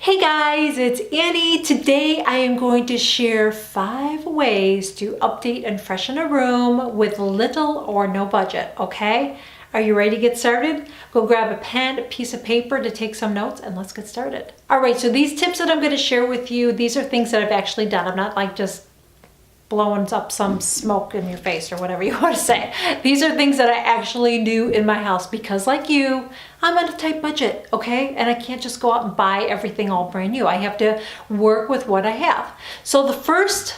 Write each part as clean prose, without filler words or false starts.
Hey guys, it's Annie. Today I am going to share 5 ways to update and freshen a room with little or no budget, okay? Are you ready to get started? Go grab a pen, a piece of paper to take some notes, and let's get started. All right, so these tips that I'm going to share with you, these are things that I've actually done. I'm not like just blowing up some smoke in your face or whatever you want to say. These are things that I actually do in my house because, like you, I'm on a tight budget, okay? And I can't just go out and buy everything all brand new. I have to work with what I have. So the first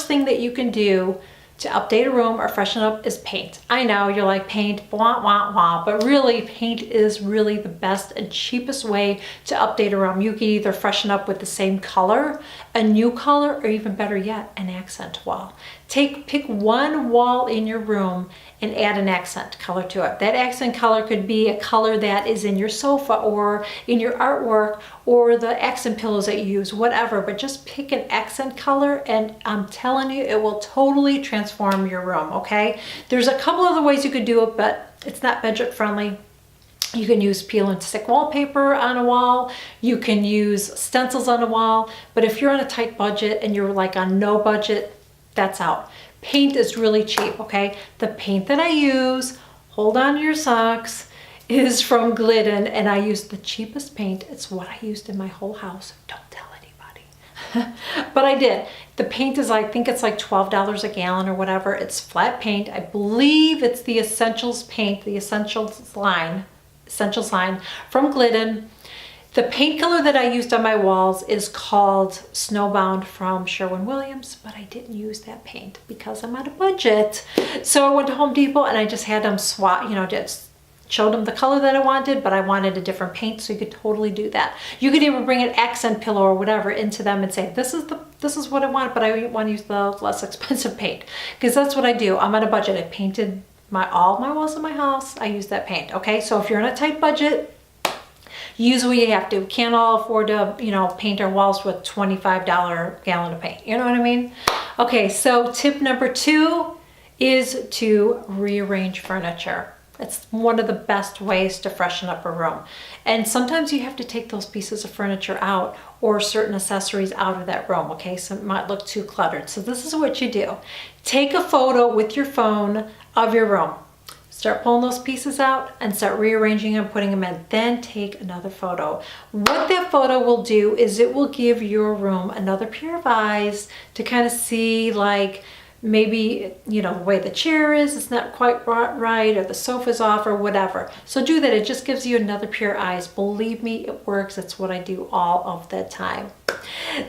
thing that you can do to update a room or freshen up is paint. I know you're like, paint, wah, wah, wah, but really paint is really the best and cheapest way to update a room. You can either freshen up with the same color, a new color, or even better yet, an accent wall. Pick one wall in your room and add an accent color to it. That accent color could be a color that is in your sofa or in your artwork or the accent pillows that you use, whatever, but just pick an accent color and I'm telling you, it will totally transform your room, okay? There's a couple other ways you could do it, but it's not budget friendly. You can use peel and stick wallpaper on a wall. You can use stencils on a wall, but if you're on a tight budget and you're like on no budget, that's out. Paint is really cheap, okay? The paint that I use, hold on to your socks, is from Glidden, and I use the cheapest paint. It's what I used in my whole house. Don't tell anybody. But I did. The paint is, I think it's like $12 a gallon or whatever. It's flat paint. I believe it's the Essentials paint, the Essentials line from Glidden. The paint color that I used on my walls is called Snowbound from Sherwin-Williams, but I didn't use that paint because I'm on a budget. So I went to Home Depot and I just had them swap, just showed them the color that I wanted, but I wanted a different paint, so you could totally do that. You could even bring an accent pillow or whatever into them and say, this is what I want, but I want to use the less expensive paint, because that's what I do. I'm on a budget. I painted all my walls in my house. I use that paint, okay? So if you're on a tight budget, use what you have to. Can't all afford to, paint our walls with $25 gallon of paint. You know what I mean? Okay, so tip number 2 is to rearrange furniture. It's one of the best ways to freshen up a room. And sometimes you have to take those pieces of furniture out or certain accessories out of that room, okay? So it might look too cluttered. So this is what you do. Take a photo with your phone of your room. Start pulling those pieces out and start rearranging them, putting them in. Then take another photo. What that photo will do is it will give your room another pair of eyes to kind of see, like, maybe, the way the chair is, it's not quite right, or the sofa's off, or whatever. So do that. It just gives you another pair of eyes. Believe me, it works. It's what I do all of the time.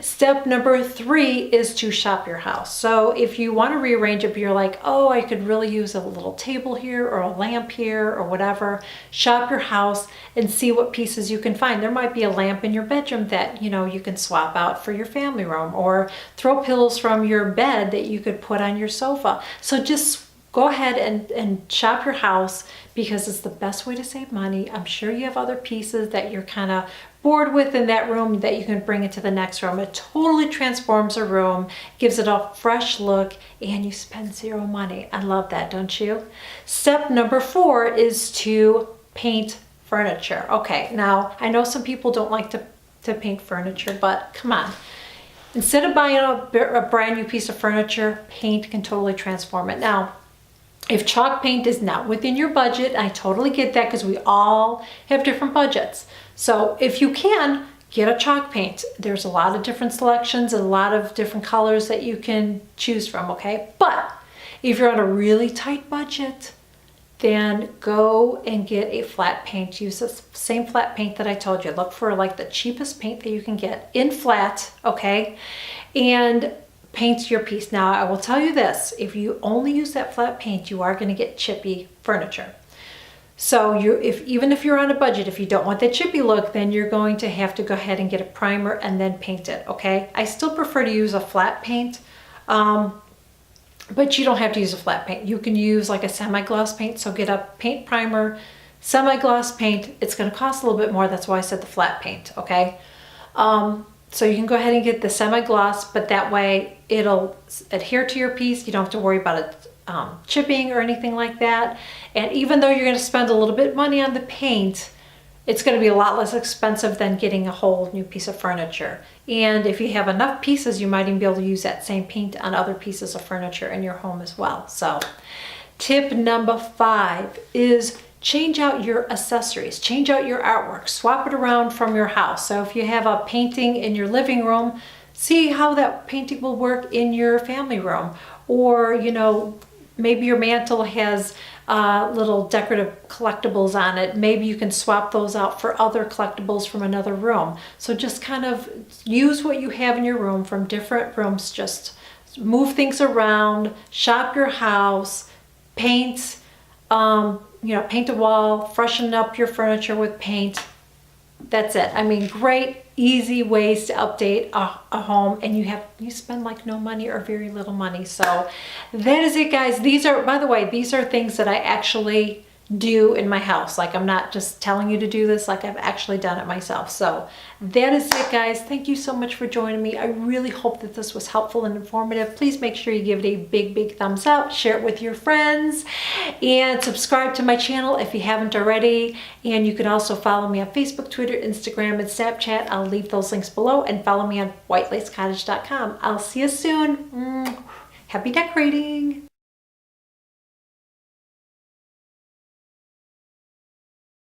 Step number 3 is to shop your house. So if you want to rearrange it, but you're like, oh, I could really use a little table here or a lamp here or whatever, shop your house and see what pieces you can find. There might be a lamp in your bedroom that, you can swap out for your family room, or throw pillows from your bed that you could put on your sofa. So just go ahead and shop your house because it's the best way to save money. I'm sure you have other pieces that you're kind of bored with in that room that you can bring into the next room. It totally transforms a room, gives it a fresh look, and you spend 0 money. I love that, don't you? Step number 4 is to paint furniture. Okay, now I know some people don't like to paint furniture, but come on. Instead of buying a brand new piece of furniture, paint can totally transform it. Now, if chalk paint is not within your budget, I totally get that because we all have different budgets. So if you can, get a chalk paint. There's a lot of different selections and a lot of different colors that you can choose from, okay? But if you're on a really tight budget, then go and get a flat paint. Use the same flat paint that I told you. Look for like the cheapest paint that you can get in flat, okay? And paint your piece. Now, I will tell you this, if you only use that flat paint, you are going to get chippy furniture. So even if you're on a budget, if you don't want that chippy look, then you're going to have to go ahead and get a primer and then paint it, okay? I still prefer to use a flat paint, but you don't have to use a flat paint. You can use like a semi-gloss paint, so get a paint primer, semi-gloss paint. It's going to cost a little bit more, that's why I said the flat paint, okay? So you can go ahead and get the semi-gloss, but that way it'll adhere to your piece. You don't have to worry about it chipping or anything like that. And even though you're going to spend a little bit of money on the paint, it's going to be a lot less expensive than getting a whole new piece of furniture. And if you have enough pieces, you might even be able to use that same paint on other pieces of furniture in your home as well. So tip number 5 is change out your accessories, change out your artwork, swap it around from your house. So if you have a painting in your living room, see how that painting will work in your family room. Or, you know, maybe your mantle has little decorative collectibles on it. Maybe you can swap those out for other collectibles from another room. So just kind of use what you have in your room from different rooms. Just move things around, shop your house, paint, paint a wall, freshen up your furniture with paint. That's it. I mean, great, easy ways to update a home, and you spend like no money or very little money. So that is it, guys. These are, by the way, these are things that I actually do in my house. Like, I'm not just telling you to do this, like I've actually done it myself. So that is it, guys. Thank you so much for joining me. I really hope that this was helpful and informative. Please make sure you give it a big thumbs up, share it with your friends, and subscribe to my channel if you haven't already. And you can also follow me on Facebook, Twitter, Instagram, and Snapchat. I'll leave those links below, and follow me on whitelacecottage.com. I'll see you soon. Happy decorating.